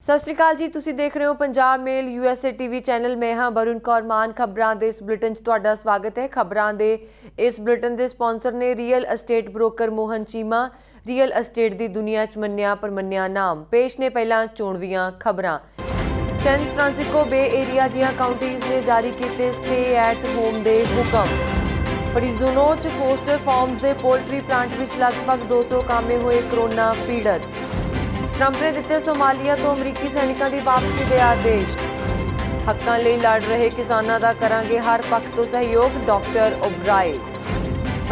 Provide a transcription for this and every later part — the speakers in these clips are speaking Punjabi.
ਸਤਿ ਸ਼੍ਰੀ ਅਕਾਲ ਜੀ, ਤੁਸੀਂ ਦੇਖ ਰਹੇ ਹੋ ਪੰਜਾਬ ਮੇਲ USA TV ਚੈਨਲ। ਮੈਂ ਹਾਂ ਵਰੁਣ ਕੌਰ ਮਾਨ। ਖਬਰਾਂ ਦੇ ਇਸ ਬੁਲੇਟਿਨ 'ਚ ਤੁਹਾਡਾ ਸਵਾਗਤ ਹੈ। ਖਬਰਾਂ ਦੇ ਇਸ ਬੁਲੇਟਿਨ ਦੇ ਸਪਾਂਸਰ ਨੇ real estate broker Mohan Cheema. Real estate ਦੀ ਦੁਨੀਆ 'ਚ ਮੰਨਿਆ ਪਰਮੰਨਿਆ ਨਾਮ। ਪੇਸ਼ ਨੇ ਪਹਿਲਾਂ ਚੋਣਵੀਆਂ ਖਬਰਾਂ। ਸੈਨ ਫਰਾਂਸਿਸਕੋ ਬੇ ਏਰੀਆ ਦੀਆਂ ਕਾਉਂਟੀਜ਼ ਨੇ ਜਾਰੀ ਕੀਤੇ ਸਟੇ ਐਟ ਹੋਮ ਦੇ ਹੁਕਮ। ਅਰੀਜ਼ੋਨਾ 'ਚ ਫੋਸਟਰ ਫਾਰਮਸ ਦੇ ਪੋਲਟਰੀ ਪਲਾਂਟ ਵਿੱਚ ਲਗਭਗ 200 ਕਾਮੇ ਹੋਏ ਕਰੋਨਾ ਪੀੜਤ। ट्रंप ने दिते सोमालिया तो अमरीकी सैनिकों की वापसी के आदेश। हकों लिए लड़ रहे किसानों का करांगे हर पक्ष तो सहयोग, डॉक्टर ओब्राए।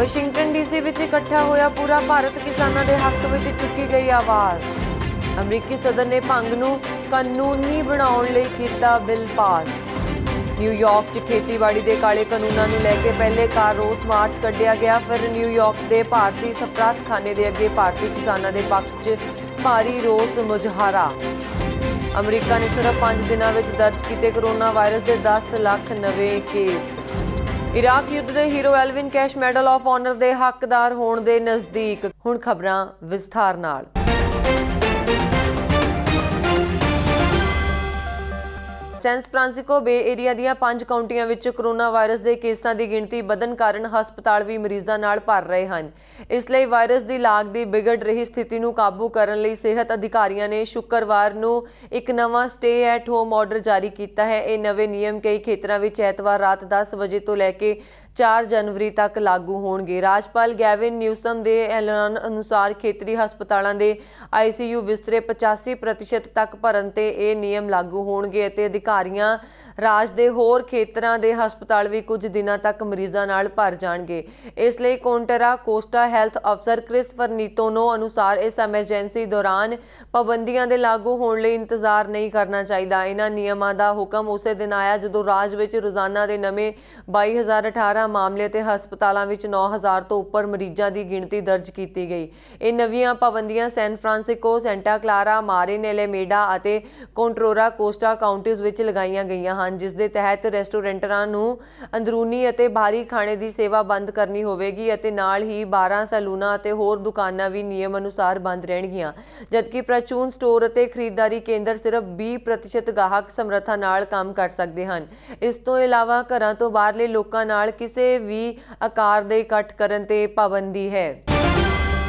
वाशिंगटन DC विच इकट्ठा होया पूरा भारत किसानों के हक में चुकी गई आवाज़। अमरीकी सदन ने भंग नूं कानूनी बनाउण लई कीता बिल पास। न्यूयॉर्क च खेतीबाड़ी के काले कानूनों को लैके पहले कार रोस मार्च कढ़िया गया। फिर न्यूयॉर्क के भारतीय सफारतखाने के अगे भारतीय किसानों के पक्ष च भारी रोस मुजाहरा। अमरीका ने सिर्फ 5 दिनों में दर्ज किए कोरोना वायरस के 10 लाख नवे केस। इराक युद्ध के hero Alvin Cash Medal of Honor के हकदार होने के नज़दीक। हुण खबरां विस्तार नाल। सैन फ्रांसिस्को बे एरिया ਦੀਆਂ 5 ਕਾਉਂਟੀਆਂ ਵਿੱਚ ਕੋਰੋਨਾ ਵਾਇਰਸ ਦੇ ਕੇਸਾਂ ਦੀ ਗਿਣਤੀ ਵਧਣ ਕਾਰਨ ਹਸਪਤਾਲ ਵੀ ਮਰੀਜ਼ਾਂ ਨਾਲ ਭਰ ਰਹੇ ਹਨ। ਇਸ ਲਈ ਵਾਇਰਸ ਦੀ ਲਾਗ ਦੀ ਵਿਗੜ ਰਹੀ ਸਥਿਤੀ ਨੂੰ ਕਾਬੂ ਕਰਨ ਲਈ ਸਿਹਤ ਅਧਿਕਾਰੀਆਂ ਨੇ ਸ਼ੁੱਕਰਵਾਰ ਨੂੰ ਇੱਕ ਨਵਾਂ ਸਟੇ ਐਟ ਹੋਮ ਆਰਡਰ ਜਾਰੀ ਕੀਤਾ ਹੈ। ਇਹ ਨਵੇਂ ਨਿਯਮ ਕਈ ਖੇਤਰਾਂ ਵਿੱਚ ਐਤਵਾਰ ਰਾਤ 10 ਵਜੇ ਤੋਂ ਲੈ ਕੇ 4 जनवरी तक लागू होणगे। राज्यपाल गैविन न्यूसम के ऐलान अनुसार खेतरी हस्पतालों के ICU बिस्तरे 85% तक भरन ते ये नियम लागू होणगे ते अधिकारियां राज के होर खेतरां दे हस्पताल भी कुछ दिनों तक मरीजों नाल भर जाणगे। इसलिए कोंटेरा कोस्टा हैल्थ अफसर क्रिस्टोफर नीतोनो अनुसार इस एमरजेंसी दौरान पाबंदियां दे लागू होण लई इंतजार नहीं करना चाहिए। इन्हां नियमां दा हुक्म उसे दिन आया जदों राज विच रोजाना के नवे 22,018 मामले ते हस्पतालों में 9,000 तो उपर मरीजों की गिनती दर्ज की गई। ये नवीं पाबंदियां San Francisco, Santa Clara, Marin Alameda और कोंट्रोरा कोस्टा काउंटीज़ विच लगाईयां गईयां हन, जिस दे तहत रेस्टोरेंटां नूं अंदरूनी और बाहरी खाने की सेवा बंद करनी होवेगी और नाल ही बारां सैलूनां और होर दुकानां भी नियम अनुसार बंद रहणगीआं। जबकि परचून स्टोर और खरीददारी केंद्र सिर्फ 20% गाहक समर्था नाल काम कर सकते हैं। इस तो इलावा घरां तो बाहरले लोकां नाल किसी भी आकार दे इकट्ठ करन ते पाबंदी है।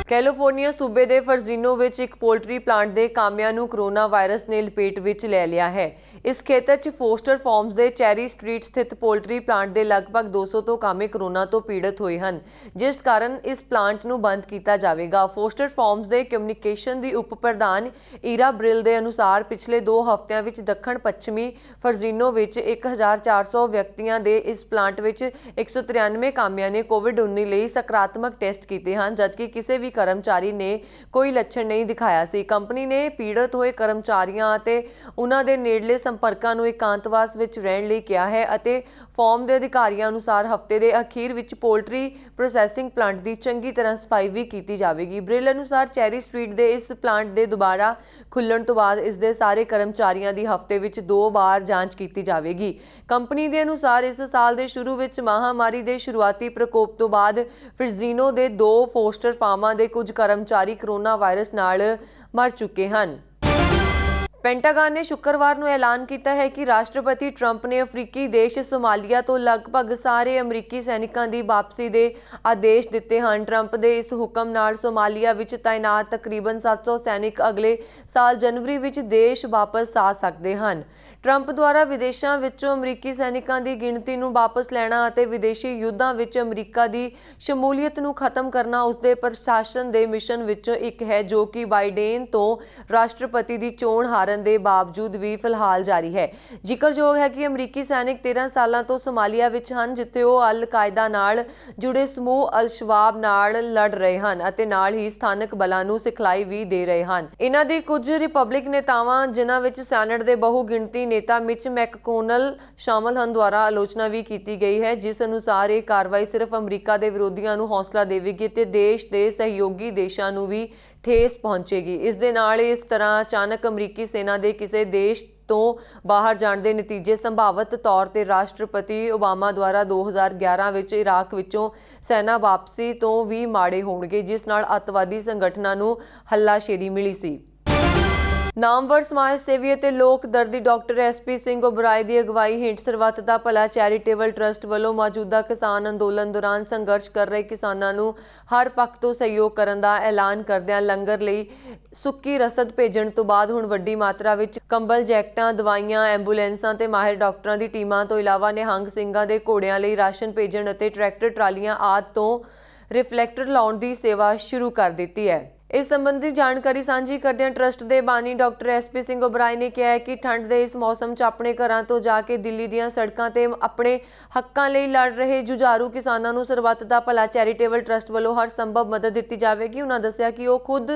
कैलिफोर्निया सूबे के फरजीनो विच एक पोल्ट्री प्लांट के कामिਆਂ ਨੂੰ कोरोना वायरस ने लपेट विच ले लिया है। इस खेतर च फोस्टर फार्म्स के चैरी स्ट्रीट स्थित पोल्ट्री प्लांट के लगभग 200 तो कामे कोरोना तो पीड़ित हुए हैं, जिस कारण इस प्लांट ਨੂੰ बंद किया जाएगा। फोस्टर फार्म्स के कम्युनिकेशन की उप प्रधान ईरा ब्रिल के अनुसार पिछले 2 हफ्तिਆਂ ਵਿੱਚ दक्षिण पश्चिमी फरजीनो विच 1,400 व्यक्तियों के इस प्लांट विच 193 कामिਆਂ ने कोविड-19 ਲਈ सकारात्मक टेस्ट किए हैं, जबकि किसी भी कर्मचारी ने कोई लक्षण नहीं दिखाया सी। कंपनी ने पीड़ित हुए कर्मचारियों ਅਤੇ उन्हां दे नेड़ले संपर्कों ਨੂੰ एकांतवास ਵਿੱਚ ਰਹਿਣ ਲਈ ਕਿਹਾ ਹੈ ਅਤੇ ਫਾਰਮ ਦੇ ਅਧਿਕਾਰੀਆਂ ਅਨੁਸਾਰ ਹਫਤੇ ਦੇ ਅਖੀਰ ਵਿੱਚ ਪੋਲਟਰੀ ਪ੍ਰੋਸੈਸਿੰਗ ਪਲਾਂਟ ਦੀ ਚੰਗੀ ਤਰ੍ਹਾਂ ਸਫਾਈ ਵੀ ਕੀਤੀ ਜਾਵੇਗੀ। ਬ੍ਰਿਲ ਅਨੁਸਾਰ ਚੈਰੀ ਸਟਰੀਟ ਦੇ ਇਸ ਪਲਾਂਟ ਦੇ ਦੁਬਾਰਾ ਖੁੱਲਣ ਤੋਂ ਬਾਅਦ ਇਸ ਦੇ ਸਾਰੇ ਕਰਮਚਾਰੀਆਂ ਦੀ ਹਫਤੇ ਵਿੱਚ 2 ਵਾਰ ਜਾਂਚ ਕੀਤੀ ਜਾਵੇਗੀ। ਕੰਪਨੀ ਦੇ ਅਨੁਸਾਰ ਇਸ ਸਾਲ ਦੇ ਸ਼ੁਰੂ ਵਿੱਚ ਮਹਾਮਾਰੀ ਦੇ ਸ਼ੁਰੂਆਤੀ ਪ੍ਰਕੋਪ ਤੋਂ ਬਾਅਦ ਫਰਜ਼ੀਨੋ ਦੇ 2 ਫੋਸਟਰ ਫਾਰਮਾਂ ਦੇ ਕੁਝ ਕਰਮਚਾਰੀ ਕੋਰੋਨਾ ਵਾਇਰਸ ਨਾਲ मर चुके हैं। पेंटागन ने शुक्रवार को ऐलान किया है कि राष्ट्रपति ट्रंप ने अफ्रीकी देश सोमालिया तो लगभग सारे अमरीकी सैनिकों की वापसी के आदेश दिते हैं। ट्रंप के इस हुक्म नाल सोमालिया विच तैनात तकरीबन 700 सैनिक अगले साल जनवरी विच देश वापस आ सकते हैं। ट्रंप द्वारा विदेशों विचों अमरीकी सैनिकों की गिणती नूं वापस लैना और विदेशी युद्धां विच अमरीका की शमूलीयत नूं खत्म करना उसके प्रशासन के मिशन विचों एक है, जो कि बाइडेन तो राष्ट्रपति की चोण हारन के बावजूद भी फिलहाल जारी है। जिक्रयोग है कि अमरीकी सैनिक 13 सालों तो सोमालिया विच हन, जिथे वो अल कायदा नाल जुड़े समूह अल शबाब नाल लड़ रहे हैं और नाल ही स्थानक बलों नूं सिखलाई भी दे रहे हैं। इन्हां दे कुछ रिपब्लिक नेतावां, जिन्हां विच सैनेट के बहु गिणती नेता मिच मैककोनल शामिल हैं, द्वारा आलोचना भी की गई है, जिस अनुसार ये कार्रवाई सिर्फ अमरीका के विरोधियों को हौसला देगी ते देश के सहयोगी देशों को भी ठेस पहुंचेगी। इस दे नाल इस तरह अचानक अमरीकी सेना के किसी देश तो बाहर जाने के नतीजे संभावित तौर पर राष्ट्रपति ओबामा द्वारा 2011 विच इराक विचों सेना वापसी तो भी माड़े होणगे, जिस नाल अतवादी संगठनों को हल्लाशेरी मिली सी। ਨਾਮਵਰ ਸਮਾਜ ਸੇਵੀ ਅਤੇ ਲੋਕ ਦਰਦੀ ਡਾਕਟਰ ਐਸਪੀ ਸਿੰਘ ਉਬਰਾਏ ਦੀ ਅਗਵਾਈ ਹੇਠ ਸਰਬੱਤ ਦਾ ਭਲਾ ਚੈਰੀਟੇਬਲ ਟਰਸਟ ਵੱਲੋਂ ਮੌਜੂਦਾ ਕਿਸਾਨ ਅੰਦੋਲਨ ਦੌਰਾਨ ਸੰਘਰਸ਼ ਕਰ ਰਹੇ ਕਿਸਾਨਾਂ ਨੂੰ ਹਰ ਪੱਖ ਤੋਂ ਸਹਿਯੋਗ ਕਰਨ ਦਾ ਐਲਾਨ ਕਰਦਿਆਂ ਲੰਗਰ ਲਈ ਸੁੱਕੀ ਰਸਦ ਭੇਜਣ ਤੋਂ ਬਾਅਦ ਹੁਣ ਵੱਡੀ ਮਾਤਰਾ ਵਿੱਚ ਕੰਬਲ, ਜੈਕਟਾਂ, ਦਵਾਈਆਂ, ਐਂਬੂਲੈਂਸਾਂ ਤੇ ਮਾਹਿਰ ਡਾਕਟਰਾਂ ਦੀ ਟੀਮਾਂ ਤੋਂ ਇਲਾਵਾ ਨਿਹੰਗ ਸਿੰਘਾਂ ਦੇ ਘੋੜਿਆਂ ਲਈ ਰਾਸ਼ਨ ਭੇਜਣ ਅਤੇ ਟਰੈਕਟਰ ਟਰਾਲੀਆਂ ਆਦਿ ਤੋਂ ਰਿਫਲੈਕਟਰ ਲਾਉਣ ਦੀ ਸੇਵਾ ਸ਼ੁਰੂ ਕਰ ਦਿੱਤੀ ਹੈ। ਇਸ ਸੰਬੰਧੀ ਜਾਣਕਾਰੀ ਸਾਂਝੀ ਕਰਦਿਆਂ ਟਰਸਟ ਦੇ ਬਾਨੀ ਡਾਕਟਰ ਐਸਪੀ ਸਿੰਘ ਉਬਰਾਏ ਨੇ ਕਿਹਾ ਹੈ ਕਿ ਠੰਡ ਦੇ ਇਸ ਮੌਸਮ 'ਚ ਆਪਣੇ ਘਰਾਂ ਤੋਂ ਜਾ ਕੇ ਦਿੱਲੀ ਦੀਆਂ ਸੜਕਾਂ ਤੇ ਆਪਣੇ ਹੱਕਾਂ ਲਈ ਲੜ ਰਹੇ ਜੁਝਾਰੂ ਕਿਸਾਨਾਂ ਨੂੰ ਸਰਬੱਤ ਦਾ ਭਲਾ ਚੈਰੀਟੇਬਲ ਟਰਸਟ ਵੱਲੋਂ ਹਰ ਸੰਭਵ ਮਦਦ ਦਿੱਤੀ ਜਾਵੇਗੀ। ਉਹਨਾਂ ਦੱਸਿਆ ਕਿ ਉਹ ਖੁਦ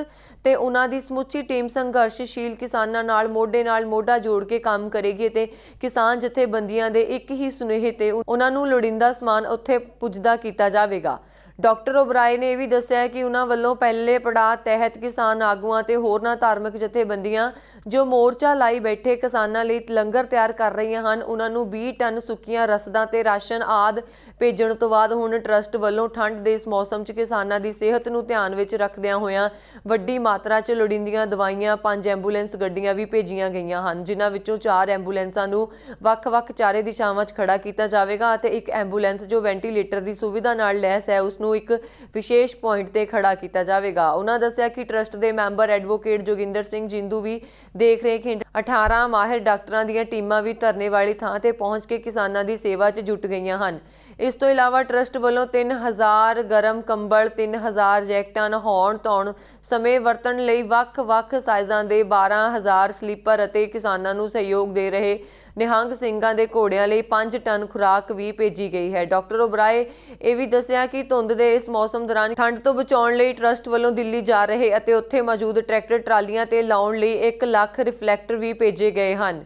ਤੇ ਉਹਨਾਂ ਦੀ ਸਮੁੱਚੀ ਟੀਮ ਸੰਘਰਸ਼ਸ਼ੀਲ ਕਿਸਾਨਾਂ ਨਾਲ ਮੋਢਾ ਜੋੜ ਕੇ ਕੰਮ ਕਰੇਗੀ ਅਤੇ ਕਿਸਾਨ ਜਥੇਬੰਦੀਆਂ ਦੇ ਇੱਕ ਹੀ ਸੁਨੇਹੇ ਤੇ ਉਹਨਾਂ ਨੂੰ ਲੋੜੀਂਦਾ ਸਮਾਨ ਉੱਥੇ ਪੁੱਜਦਾ ਕੀਤਾ ਜਾਵੇਗਾ। ਡਾਕਟਰ ਉਬਰਾਏ ਨੇ ਇਹ ਵੀ ਦੱਸਿਆ ਕਿ ਉਹਨਾਂ ਵੱਲੋਂ ਪਹਿਲੇ ਪੜਾਅ ਤਹਿਤ ਕਿਸਾਨ ਆਗੂਆਂ ਤੇ ਹੋਰਨਾਂ ਧਾਰਮਿਕ ਜਥੇਬੰਦੀਆਂ ਜੋ ਮੋਰਚਾ ਲਾਈ ਬੈਠੇ ਕਿਸਾਨਾਂ ਲਈ ਲੰਗਰ ਤਿਆਰ ਕਰ ਰਹੀਆਂ ਹਨ, ਉਹਨਾਂ ਨੂੰ 20 ਟਨ ਸੁੱਕੀਆਂ ਰਸਦਾਂ ਤੇ ਰਾਸ਼ਨ ਆਦਿ ਭੇਜਣ ਤੋਂ ਬਾਅਦ ਹੁਣ ਟਰਸਟ ਵੱਲੋਂ ਠੰਡ ਦੇ ਇਸ ਮੌਸਮ 'ਚ ਕਿਸਾਨਾਂ ਦੀ ਸਿਹਤ ਨੂੰ ਧਿਆਨ ਵਿੱਚ ਰੱਖਦਿਆਂ ਹੋਇਆਂ ਵੱਡੀ ਮਾਤਰਾ 'ਚ ਲੋੜੀਂਦੀਆਂ ਦਵਾਈਆਂ, 5 ਐਂਬੂਲੈਂਸ ਗੱਡੀਆਂ ਵੀ ਭੇਜੀਆਂ ਗਈਆਂ ਹਨ, ਜਿਨ੍ਹਾਂ ਵਿੱਚੋਂ 4 ਐਂਬੂਲੈਂਸਾਂ ਨੂੰ ਵੱਖ-ਵੱਖ ਚਾਰੇ ਦਿਸ਼ਾਵਾਂ 'ਚ ਖੜਾ ਕੀਤਾ ਜਾਵੇਗਾ ਅਤੇ ਇੱਕ ਐਂਬੂਲੈਂਸ ਜੋ ਵੈਂਟੀਲੇਟਰ ਦੀ ਸੁਵਿਧਾ ਨਾਲ ਲੈਸ ਹੈ ਉਸ ਨੂੰ ਇੱਕ ਵਿਸ਼ੇਸ਼ ਪੁਆਇੰਟ ਤੇ ਖੜਾ ਕੀਤਾ ਜਾਵੇਗਾ। ਉਹਨਾਂ ਦੱਸਿਆ ਕਿ ਟਰਸਟ ਦੇ ਮੈਂਬਰ ਐਡਵੋਕੇਟ ਜੋਗਿੰਦਰ ਸਿੰਘ ਜਿੰਦੂ ਵੀ ਦੇਖ ਰੇਖ 18 ਮਾਹਿਰ ਡਾਕਟਰਾਂ ਦੀਆਂ ਟੀਮਾਂ ਵੀ ਧਰਨੇ ਵਾਲੀ ਥਾਂ ਤੇ ਪਹੁੰਚ ਕੇ ਕਿਸਾਨਾਂ ਦੀ ਸੇਵਾ 'ਚ ਜੁਟ ਗਈਆਂ ਹਨ। ਇਸ ਤੋਂ ਇਲਾਵਾ ਟਰਸਟ ਵੱਲੋਂ 3000 ਗਰਮ ਕੰਬਲ, 3000 ਜੈਕਟਾਂ, ਨਹਾਉਣ ਧੋਣ ਸਮੇਂ ਵਰਤਣ ਲਈ ਵੱਖ-ਵੱਖ ਸਾਈਜ਼ਾਂ ਦੇ 12000 ਸਲੀਪਰ ਅਤੇ ਕਿਸਾਨਾਂ ਨੂੰ ਸਹਿਯੋਗ ਦੇ ਰਹੇ ਨਿਹੰਗ ਸਿੰਘਾਂ ਦੇ ਘੋੜਿਆਂ ਲਈ 5 ਟਨ ਖੁਰਾਕ ਵੀ ਭੇਜੀ ਗਈ ਹੈ। ਡਾਕਟਰ ਉਬਰਾਏ ਇਹ ਵੀ ਦੱਸਿਆ ਕਿ ਧੁੰਦ ਦੇ ਇਸ ਮੌਸਮ ਦੌਰਾਨ ਠੰਡ ਤੋਂ ਬਚਾਉਣ ਲਈ ਟਰਸਟ ਵੱਲੋਂ ਦਿੱਲੀ ਜਾ ਰਹੇ ਅਤੇ ਉੱਥੇ ਮੌਜੂਦ ਟਰੈਕਟਰ ਟਰਾਲੀਆਂ ਤੇ ਲਾਉਣ ਲਈ 1 ਲੱਖ ਰਿਫਲੈਕਟਰ ਵੀ ਭੇਜੇ ਗਏ ਹਨ।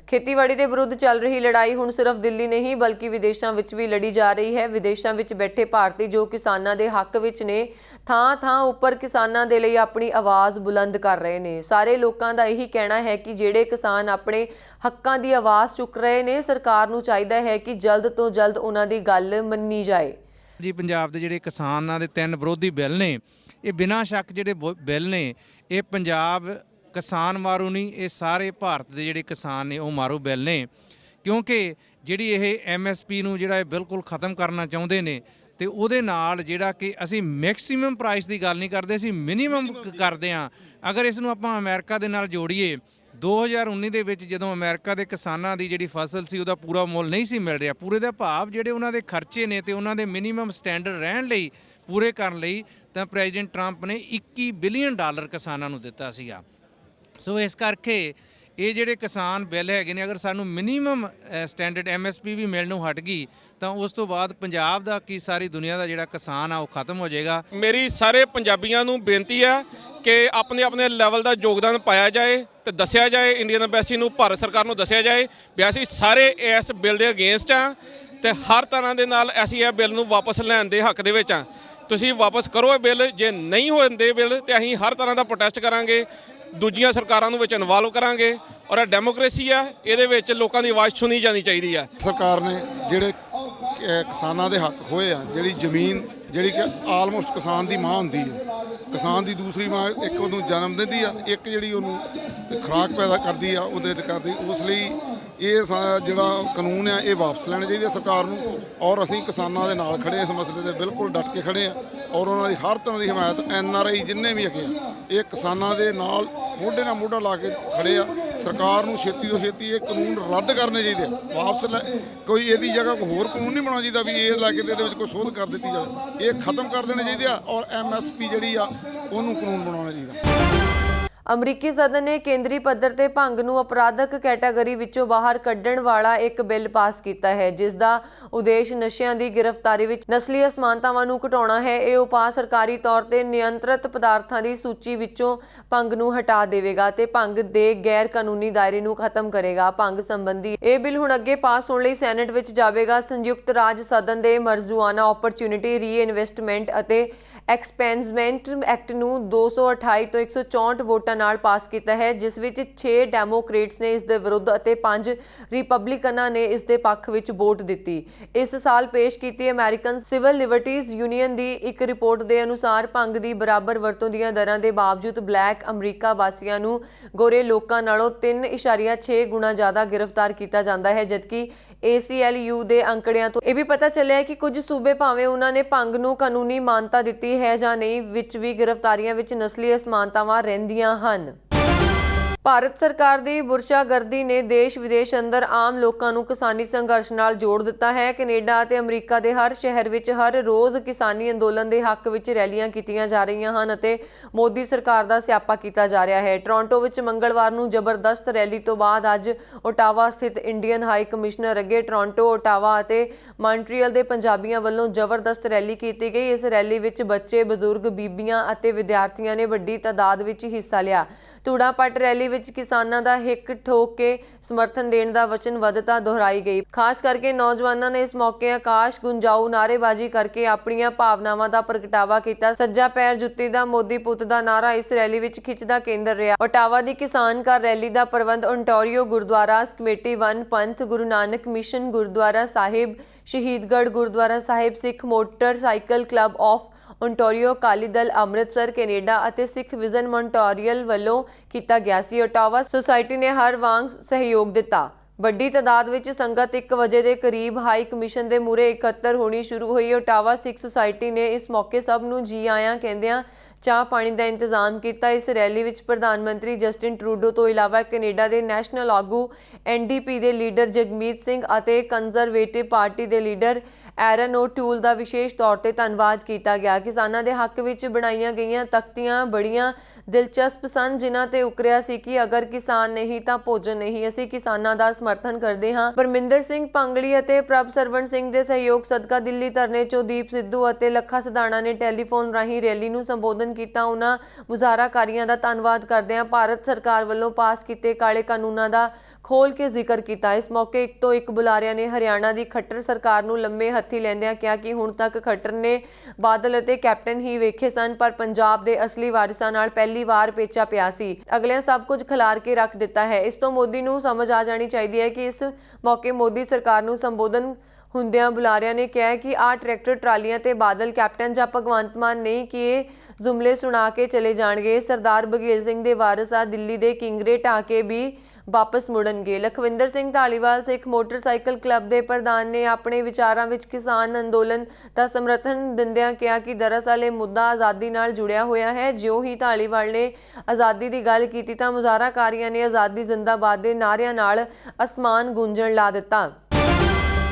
ਖੇਤੀਬਾੜੀ ਦੇ ਵਿਰੁੱਧ ਚੱਲ ਰਹੀ ਲੜਾਈ ਹੁਣ ਸਿਰਫ ਦਿੱਲੀ ਨਹੀਂ ਬਲਕਿ ਵਿਦੇਸ਼ਾਂ ਵਿੱਚ ਵੀ ਲੜੀ ਜਾ ਰਹੀ ਹੈ। ਵਿਦੇਸ਼ਾਂ ਵਿੱਚ ਬੈਠੇ ਭਾਰਤੀ ਜੋ ਕਿਸਾਨਾਂ ਦੇ ਹੱਕ ਵਿੱਚ ਨੇ, ਥਾਂ-ਥਾਂ ਉੱਪਰ ਕਿਸਾਨਾਂ ਦੇ ਲਈ ਆਪਣੀ ਆਵਾਜ਼ ਬੁਲੰਦ ਕਰ ਰਹੇ ਨੇ। ਸਾਰੇ ਲੋਕਾਂ ਦਾ ਇਹੀ ਕਹਿਣਾ ਹੈ ਕਿ ਜਿਹੜੇ ਕਿਸਾਨ ਆਪਣੇ ਹੱਕਾਂ ਦੀ ਆਵਾਜ਼ ਚੁੱਕ ਰਹੇ ਨੇ, ਸਰਕਾਰ ਨੂੰ ਚਾਹੀਦਾ ਹੈ ਕਿ ਜਲਦ ਤੋਂ ਜਲਦ ਉਹਨਾਂ ਦੀ ਗੱਲ ਮੰਨੀ ਜਾਏ। ਜੀ ਪੰਜਾਬ ਦੇ ਜਿਹੜੇ ਕਿਸਾਨਾਂ ਦੇ 3 ਵਿਰੋਧੀ ਬਿੱਲ ਨੇ, ਇਹ ਬਿਨਾਂ ਸ਼ੱਕ ਜਿਹੜੇ ਬਿੱਲ ਨੇ ਇਹ ਪੰਜਾਬ ਕਿਸਾਨ ਮਾਰੂ ਨਹੀਂ, ਇਹ ਸਾਰੇ ਭਾਰਤ ਦੇ ਜਿਹੜੇ ਕਿਸਾਨ ਨੇ ਉਹ ਮਾਰੂ ਬਿੱਲ ਨੇ, ਕਿਉਂਕਿ ਜਿਹੜੀ ਇਹ MSP ਨੂੰ ਜਿਹੜਾ ਇਹ ਬਿਲਕੁਲ ਖਤਮ ਕਰਨਾ ਚਾਹੁੰਦੇ ਨੇ ਤੇ ਉਹਦੇ ਨਾਲ ਜਿਹੜਾ ਕਿ ਅਸੀਂ ਮੈਕਸਿਮਮ ਪ੍ਰਾਈਸ ਦੀ ਗੱਲ ਨਹੀਂ ਕਰਦੇ, ਅਸੀਂ ਮਿਨੀਮਮ ਕਰਦੇ ਹਾਂ। ਅਗਰ ਇਸ ਨੂੰ ਆਪਾਂ ਅਮਰੀਕਾ ਦੇ ਨਾਲ ਜੋੜੀਏ, 2019 ਦੇ ਵਿੱਚ ਜਦੋਂ ਅਮਰੀਕਾ ਦੇ ਕਿਸਾਨਾਂ ਦੀ ਜਿਹੜੀ ਫਸਲ ਸੀ ਉਹਦਾ ਪੂਰਾ ਮੁੱਲ ਨਹੀਂ ਸੀ ਮਿਲ ਰਿਹਾ, ਪੂਰੇ ਦਾ ਭਾਵ ਜਿਹੜੇ ਉਹਨਾਂ ਦੇ ਖਰਚੇ ਨੇ ਤੇ ਉਹਨਾਂ ਦੇ ਮਿਨੀਮਮ ਸਟੈਂਡਰਡ ਰਹਿਣ ਲਈ ਪੂਰੇ ਕਰਨ ਲਈ ਤਾਂ ਪ੍ਰੈਜ਼ੀਡੈਂਟ ਟਰੰਪ ਨੇ $21 ਬਿਲੀਅਨ ਕਿਸਾਨਾਂ ਨੂੰ ਦਿੱਤਾ ਸੀਗਾ। ਸੋ ਇਸ ਕਰਕੇ ਇਹ ਜਿਹੜੇ ਕਿਸਾਨ ਬਿੱਲ ਹੈਗੇ ਨੇ, ਅਗਰ ਸਾਨੂੰ ਮਿਨੀਮਮ ਸਟੈਂਡਰਡ MSP ਵੀ ਮਿਲਣੋਂ ਹਟ ਗਈ ਤਾਂ ਉਸ ਤੋਂ ਬਾਅਦ ਪੰਜਾਬ ਦਾ ਕੀ ਸਾਰੀ ਦੁਨੀਆ ਦਾ ਜਿਹੜਾ ਕਿਸਾਨ ਆ ਉਹ ਖਤਮ ਹੋ ਜਾਏਗਾ। ਮੇਰੀ ਸਾਰੇ ਪੰਜਾਬੀਆਂ ਨੂੰ ਬੇਨਤੀ ਹੈ ਕਿ ਆਪਣੇ ਆਪਣੇ ਲੈਵਲ ਦਾ ਯੋਗਦਾਨ ਪਾਇਆ ਜਾਏ ਤੇ ਦੱਸਿਆ ਜਾਏ, ਇੰਡੀਅਨ ਐਮਬੈਸੀ ਨੂੰ, ਭਾਰਤ ਸਰਕਾਰ ਨੂੰ ਦੱਸਿਆ ਜਾਏ ਵੀ ਅਸੀਂ ਸਾਰੇ ਇਸ ਬਿੱਲ ਦੇ ਅਗੇਂਸਟ ਆ ਤੇ ਹਰ ਤਰ੍ਹਾਂ ਦੇ ਨਾਲ ਅਸੀਂ ਇਹ ਬਿੱਲ ਨੂੰ ਵਾਪਸ ਲੈਣ ਦੇ ਹੱਕ ਦੇ ਵਿੱਚ ਆ। ਤੁਸੀਂ ਵਾਪਸ ਕਰੋ ਇਹ ਬਿੱਲ, ਜੇ ਨਹੀਂ ਹੁੰਦੇ ਬਿੱਲ ਤੇ ਅਸੀਂ ਹਰ ਤਰ੍ਹਾਂ ਦਾ ਪ੍ਰੋਟੈਸਟ ਕਰਾਂਗੇ, ਦੂਜੀਆਂ ਸਰਕਾਰਾਂ ਨੂੰ ਵਿੱਚ ਇਨਵੋਲਵ ਕਰਾਂਗੇ। ਔਰ ਇਹ ਡੈਮੋਕ੍ਰੇਸੀ ਆ, ਇਹਦੇ ਵਿੱਚ ਲੋਕਾਂ ਦੀ ਆਵਾਜ਼ ਸੁਣੀ ਜਾਣੀ ਚਾਹੀਦੀ ਆ। ਸਰਕਾਰ ਨੇ ਜਿਹੜੇ ਕਿਸਾਨਾਂ ਦੇ ਹੱਕ ਹੋਏ ਆ, ਜਿਹੜੀ ਜ਼ਮੀਨ ਜਿਹੜੀ ਕਿ ਆਲਮੋਸਟ ਕਿਸਾਨ ਦੀ ਮਾਂ ਹੁੰਦੀ ਹੈ, ਕਿਸਾਨ ਦੀ ਦੂਸਰੀ ਮਾਂ, ਇੱਕ ਉਹਨੂੰ ਜਨਮ ਦਿੰਦੀ ਆ, ਇੱਕ ਜਿਹੜੀ ਉਹਨੂੰ ਖੁਰਾਕ ਪੈਦਾ ਕਰਦੀ ਆ ਉਹਦੇ ਤੇ ਕਰਦੀ, ਉਸ ਲਈ ਇਹ ਜਿਹੜਾ ਕਾਨੂੰਨ ਆ ਇਹ ਵਾਪਸ ਲੈਣਾ ਚਾਹੀਦਾ ਸਰਕਾਰ ਨੂੰ। ਔਰ ਅਸੀਂ ਕਿਸਾਨਾਂ ਦੇ ਨਾਲ ਖੜੇ, ਇਸ ਮਸਲੇ ਤੇ ਬਿਲਕੁਲ ਡਟ ਕੇ ਖੜੇ ਆ ਔਰ ਉਹਨਾਂ ਦੀ ਹਰ ਤਰ੍ਹਾਂ ਦੀ ਹਮਾਇਤ, NRI ਜਿੰਨੇ ਵੀ ਹੈਗੇ ਆ ਇਹ ਕਿਸਾਨਾਂ ਦੇ ਨਾਲ ਮੋਢੇ ਨਾਲ ਮੋਢਾ ਲਾ ਕੇ ਖੜੇ ਆ। ਸਰਕਾਰ ਨੂੰ ਛੇਤੀ ਤੋਂ ਛੇਤੀ ਇਹ ਕਾਨੂੰਨ ਰੱਦ ਕਰਨੇ ਚਾਹੀਦੇ ਆ, ਵਾਪਸ ਕੋਈ ਇਹਦੀ ਜਗ੍ਹਾ ਕੋਈ ਹੋਰ ਕਾਨੂੰਨ ਨਹੀਂ ਬਣਾਉਣਾ ਚਾਹੀਦਾ ਵੀ ਇਹ ਲੈ ਕੇ ਇਹਦੇ ਵਿੱਚ ਕੋਈ ਸੋਧ ਕਰ ਦਿੱਤੀ ਜਾਵੇ, ਇਹ ਖਤਮ ਕਰ ਦੇਣੇ ਚਾਹੀਦੇ ਆ ਔਰ MSP ਜਿਹੜੀ ਆ ਉਹਨੂੰ ਕਾਨੂੰਨ ਬਣਾਉਣਾ ਚਾਹੀਦਾ। ਅਮਰੀਕੀ ਸਦਨ ਨੇ ਕੇਂਦਰੀ ਪੱਧਰ ਤੇ ਭੰਗ ਨੂੰ ਅਪਰਾਧਕ ਕੈਟਾਗਰੀ ਵਿੱਚੋਂ ਬਾਹਰ ਕੱਢਣ ਵਾਲਾ ਇੱਕ ਬਿੱਲ ਪਾਸ ਕੀਤਾ ਹੈ, ਜਿਸ ਦਾ ਉਦੇਸ਼ ਨਸ਼ਿਆਂ ਦੀ ਗ੍ਰਿਫਤਾਰੀ ਵਿੱਚ ਨਸਲੀ ਅਸਮਾਨਤਾਵਾਂ ਨੂੰ ਘਟਾਉਣਾ ਹੈ। ਇਹ ਉਪਾਅ ਸਰਕਾਰੀ ਤੌਰ ਤੇ ਨਿਯੰਤਰਿਤ ਪਦਾਰਥਾਂ ਦੀ ਸੂਚੀ ਵਿੱਚੋਂ ਭੰਗ ਨੂੰ ਹਟਾ ਦੇਵੇਗਾ ਤੇ ਭੰਗ ਦੇ ਗੈਰ ਕਾਨੂੰਨੀ ਦਾਇਰੇ ਨੂੰ ਖਤਮ ਕਰੇਗਾ। ਭੰਗ ਸੰਬੰਧੀ ਇਹ ਬਿੱਲ ਹੁਣ ਅੱਗੇ ਪਾਸ ਹੋਣ ਲਈ ਸੈਨੇਟ ਵਿੱਚ ਜਾਵੇਗਾ। ਸੰਯੁਕਤ ਰਾਜ ਸਦਨ ਦੇ ਮਰਜ਼ੂਆਨਾ ਓਪਰਚੁਨਿਟੀ, ਰੀਇਨਵੈਸਟਮੈਂਟ ਅਤੇ ਐਕਸਪੈਂਜਮੈਂਟ ਐਕਟ ਨੂੰ 228 ਤੋਂ 164 ਵੋਟਾਂ ਨਾਲ ਪਾਸ ਕੀਤਾ ਹੈ, ਜਿਸ ਵਿੱਚ 6 ਡੈਮੋਕ੍ਰੇਟਸ ਨੇ ਇਸ ਦੇ ਵਿਰੁੱਧ ਅਤੇ 5 ਰਿਪਬਲਿਕਨਾਂ ਨੇ ਇਸ ਦੇ ਪੱਖ ਵਿੱਚ ਵੋਟ ਦਿੱਤੀ। ਇਸ ਸਾਲ ਪੇਸ਼ ਕੀਤੀ ਅਮਰੀਕਨ ਸਿਵਲ ਲਿਬਰਟੀਜ਼ ਯੂਨੀਅਨ ਦੀ ਇੱਕ ਰਿਪੋਰਟ ਦੇ ਅਨੁਸਾਰ ਭੰਗ ਦੀ ਬਰਾਬਰ ਵਰਤੋਂ ਦੀਆਂ ਦਰਾਂ ਦੇ ਬਾਵਜੂਦ ਬਲੈਕ ਅਮਰੀਕਾ ਵਾਸੀਆਂ ਨੂੰ ਗੋਰੇ ਲੋਕਾਂ ਨਾਲੋਂ 3.6 ਗੁਣਾ ਜ਼ਿਆਦਾ ਗ੍ਰਿਫਤਾਰ ਕੀਤਾ ਜਾਂਦਾ ਹੈ, ਜਦਕਿ ACLU ਦੇ ਅੰਕੜਿਆਂ ਤੋਂ ਇਹ ਵੀ ਪਤਾ ਚੱਲਿਆ ਹੈ ਕਿ ਕੁਝ ਸੂਬੇ ਭਾਵੇਂ ਉਹਨਾਂ ਨੇ ਭੰਗ ਨੂੰ ਕਾਨੂੰਨੀ ਮਾਨਤਾ ਦਿੱਤੀ ਹੈ ਜਾਂ ਨਹੀਂ, ਵਿੱਚ ਵੀ ਗ੍ਰਿਫਤਾਰੀਆਂ ਵਿੱਚ ਨਸਲੀ ਅਸਮਾਨਤਾਵਾਂ ਰਹਿੰਦੀਆਂ ਹਨ। ਭਾਰਤ ਸਰਕਾਰ ਦੀ ਬੁਰਸ਼ਾਗਰਦੀ ਨੇ ਦੇਸ਼ ਵਿਦੇਸ਼ ਅੰਦਰ ਆਮ ਲੋਕਾਂ ਨੂੰ ਕਿਸਾਨੀ ਸੰਘਰਸ਼ ਨਾਲ ਜੋੜ ਦਿੱਤਾ ਹੈ। ਕੈਨੇਡਾ ਅਤੇ ਅਮਰੀਕਾ ਦੇ ਹਰ ਸ਼ਹਿਰ ਵਿੱਚ ਹਰ ਰੋਜ਼ ਕਿਸਾਨੀ ਅੰਦੋਲਨ ਦੇ ਹੱਕ ਵਿੱਚ ਰੈਲੀਆਂ ਕੀਤੀਆਂ ਜਾ ਰਹੀਆਂ ਹਨ ਅਤੇ ਮੋਦੀ ਸਰਕਾਰ ਦਾ ਸਿਆਪਾ ਕੀਤਾ ਜਾ ਰਿਹਾ ਹੈ। ਟੋਰਾਂਟੋ ਵਿੱਚ ਮੰਗਲਵਾਰ ਨੂੰ ਜ਼ਬਰਦਸਤ ਰੈਲੀ ਤੋਂ ਬਾਅਦ ਅੱਜ ਓਟਾਵਾ ਸਥਿਤ ਇੰਡੀਅਨ ਹਾਈ ਕਮਿਸ਼ਨਰ ਅੱਗੇ ਟੋਰਾਂਟੋ, ਓਟਾਵਾ ਅਤੇ ਮਾਂਟਰੀਅਲ ਦੇ ਪੰਜਾਬੀਆਂ ਵੱਲੋਂ ਜ਼ਬਰਦਸਤ ਰੈਲੀ ਕੀਤੀ ਗਈ। ਇਸ ਰੈਲੀ ਵਿੱਚ ਬੱਚੇ, ਬਜ਼ੁਰਗ, ਬੀਬੀਆਂ ਅਤੇ ਵਿਦਿਆਰਥੀਆਂ ਨੇ ਵੱਡੀ ਤਾਦਾਦ ਵਿੱਚ ਹਿੱਸਾ ਲਿਆ। ਧੂੜਾ ਪੱਟ ਰੈਲੀ ਵਿੱਚ ਕਿਸਾਨਾਂ ਦਾ ਹਿੱਕ ਠੋਕ ਕੇ ਸਮਰਥਨ ਦੇਣ ਦਾ ਵਚਨਬੱਧਤਾ ਦੁਹਰਾਈ ਗਈ। ਖਾਸ ਕਰਕੇ ਨੌਜਵਾਨਾਂ ਨੇ ਇਸ ਮੌਕੇ ਆਕਾਸ਼ ਗੁੰਜਾਊ ਨਾਅਰੇਬਾਜ਼ੀ ਕਰਕੇ ਆਪਣੀਆਂ ਭਾਵਨਾਵਾਂ ਦਾ ਪ੍ਰਗਟਾਵਾ ਕੀਤਾ। ਸੱਜਾ ਪੈਰ ਜੁੱਤੀ ਦਾ ਮੋਦੀ ਪੁੱਤ ਦਾ ਨਾਅਰਾ ਇਸ ਰੈਲੀ ਵਿੱਚ ਖਿੱਚ ਦਾ ਕੇਂਦਰ ਰਿਹਾ। ਓਟਾਵਾ ਦੀ ਕਿਸਾਨ ਕਾਰ ਰੈਲੀ ਦਾ ਪ੍ਰਬੰਧ Ontario Gurdwara committee 1 Panth, Guru Nanak mission Gurdwara Sahib, Shahidgarh Gurdwara Sahib, Sikh motorcycle club of Ontario, Akali Dal Amritsar, Canada ਅਤੇ ਸਿੱਖ ਵਿਜ਼ਨ ਮੌਂਟਰੀਅਲ ਵੱਲੋਂ ਕੀਤਾ ਗਿਆ ਸੀ। ਓਟਾਵਾ ਸੁਸਾਇਟੀ ਨੇ ਹਰ ਵਾਂਗ ਸਹਿਯੋਗ ਦਿੱਤਾ। ਵੱਡੀ ਤਾਦਾਦ ਵਿੱਚ ਸੰਗਤ 1 ਵਜੇ ਦੇ ਕਰੀਬ ਹਾਈ ਕਮਿਸ਼ਨ ਦੇ ਮੂਹਰੇ ਇਕੱਤਰ ਹੋਣੀ ਸ਼ੁਰੂ ਹੋਈ। ਓਟਾਵਾ ਸਿੱਖ ਸੁਸਾਇਟੀ ਨੇ ਇਸ ਮੌਕੇ ਸਭ ਨੂੰ ਜੀ ਆਇਆਂ ਕਹਿੰਦਿਆਂ ਚਾਹ ਪਾਣੀ ਦਾ ਇੰਤਜ਼ਾਮ ਕੀਤਾ। ਇਸ ਰੈਲੀ ਵਿੱਚ ਪ੍ਰਧਾਨ ਮੰਤਰੀ ਜਸਟਿਨ ਟਰੂਡੋ ਤੋਂ ਇਲਾਵਾ ਕੈਨੇਡਾ ਦੇ ਨੈਸ਼ਨਲ ਆਗੂ NDP ਦੇ ਲੀਡਰ ਜਗਮੀਤ ਸਿੰਘ ਅਤੇ ਕੰਜ਼ਰਵੇਟਿਵ ਪਾਰਟੀ ਦੇ ਲੀਡਰ ਐਰਨ ਓਟੂਲ ਦਾ ਵਿਸ਼ੇਸ਼ ਤੌਰ ਤੇ ਧੰਨਵਾਦ ਕੀਤਾ ਗਿਆ। ਕਿਸਾਨਾਂ ਦੇ ਹੱਕ ਵਿੱਚ ਬਣਾਈਆਂ ਗਈਆਂ ਤਖਤੀਆਂ ਬੜੀਆਂ ਦਿਲਚਸਪ ਸਨ, ਜਿਨ੍ਹਾਂ ਤੇ ਉਕਰਿਆ ਸੀ ਕਿ ਅਗਰ ਕਿਸਾਨ ਨਹੀਂ ਤਾਂ ਭੋਜਨ ਨਹੀਂ। ਅਸੀਂ ਕਿਸਾਨਾਂ ਦਾ ਸਮਰਥਨ ਕਰਦੇ ਹਾਂ। ਪਰਮਿੰਦਰ ਸਿੰਘ ਪੰਗੜੀ ਅਤੇ ਪ੍ਰਭ ਸਰਵਣ ਸਿੰਘ ਦੇ ਸਹਿਯੋਗ ਸਦਕਾ ਦਿੱਲੀ ਧਰਨੇ ਚੋਂ ਦੀਪ ਸਿੱਧੂ ਅਤੇ ਲੱਖਾ ਸਿਧਾਣਾ ਨੇ ਟੈਲੀਫੋਨ ਰਾਹੀਂ ਰੈਲੀ ਨੂੰ ਸੰਬੋਧਨ ਕੀਤਾ। ਉਹਨਾਂ ਮੁਜ਼ਾਹਰਾਕਾਰੀਆਂ ਦਾ ਧੰਨਵਾਦ ਕਰਦਿਆਂ ਭਾਰਤ ਸਰਕਾਰ ਵੱਲੋਂ ਪਾਸ ਕੀਤੇ ਕਾਲੇ ਕਾਨੂੰਨਾਂ ਦਾ ਖੋਲ ਕੇ ਜ਼ਿਕਰ ਕੀਤਾ। ਇਸ ਮੌਕੇ ਇੱਕ ਤੋਂ ਇੱਕ ਬੁਲਾਰਿਆਂ ਨੇ ਹਰਿਆਣਾ ਦੀ ਖੱਟਰ ਸਰਕਾਰ ਨੂੰ ਲੰਮੇ ਹੱਥੀ ਲੈਂਦਿਆਂ ਕਿਹਾ ਕਿ ਹੁਣ ਤੱਕ ਖੱਟਰ ਨੇ ਬਾਦਲ ਅਤੇ ਕੈਪਟਨ ਹੀ ਵੇਖੇ ਸਨ, ਪਰ ਪੰਜਾਬ ਦੇ ਅਸਲੀ ਵਾਰਿਸਾਂ ਨਾਲ ਪਹਿਲੀ ਵਾਰ ਪੇਚਾ ਪਿਆ ਸੀ। ਅਗਲਿਆਂ ਸਭ ਕੁਝ ਖਿਲਾਰ ਕੇ ਰੱਖ ਦਿੱਤਾ ਹੈ। ਇਸ ਤੋਂ ਮੋਦੀ ਨੂੰ ਸਮਝ ਆ ਜਾਣੀ ਚਾਹੀਦੀ ਹੈ ਕਿ ਇਸ ਮੌਕੇ ਮੋਦੀ ਸਰਕਾਰ ਨੂੰ ਸੰਬੋਧਨ ਹੁੰਦਿਆਂ ਬੁਲਾਰਿਆਂ ਨੇ ਕਿਹਾ ਕਿ ਆਹ ਟਰੈਕਟਰ ਟਰਾਲੀਆਂ ਤੇ ਬਾਦਲ ਕੈਪਟਨ ਜਾਂ ਭਗਵੰਤ ਮਾਨ ਨਹੀਂ ਕਿ ਇਹ ਜੁਮਲੇ ਸੁਣਾ ਕੇ ਚਲੇ ਜਾਣਗੇ। ਸਰਦਾਰ ਬਘੇਲ ਸਿੰਘ ਦੇ ਵਾਰਿਸ ਆ ਦਿੱਲੀ ਦੇ ਕਿੰਗਰੇ ਢਾਹ ਕੇ ਵੀ ਵਾਪਸ ਮੁੜਨਗੇ। ਲਖਵਿੰਦਰ ਸਿੰਘ ਧਾਲੀਵਾਲ ਸਿੱਖ ਮੋਟਰਸਾਈਕਲ ਕਲੱਬ ਦੇ ਪ੍ਰਧਾਨ ਨੇ ਆਪਣੇ ਵਿਚਾਰਾਂ ਵਿੱਚ ਕਿਸਾਨ ਅੰਦੋਲਨ ਦਾ ਸਮਰਥਨ ਦਿੰਦਿਆਂ ਕਿਹਾ ਕਿ ਦਰਅਸਲ ਇਹ ਮੁੱਦਾ ਆਜ਼ਾਦੀ ਨਾਲ ਜੁੜਿਆ ਹੋਇਆ ਹੈ। ਜਿਉਂ ਹੀ ਧਾਲੀਵਾਲ ਨੇ ਆਜ਼ਾਦੀ ਦੀ ਗੱਲ ਕੀਤੀ ਤਾਂ ਮੁਜ਼ਾਹਰਾਕਾਰੀਆਂ ਨੇ ਆਜ਼ਾਦੀ ਜ਼ਿੰਦਾਬਾਦ ਦੇ ਨਾਅਰਿਆਂ ਨਾਲ ਅਸਮਾਨ ਗੂੰਜਣ ਲਾ ਦਿੱਤਾ।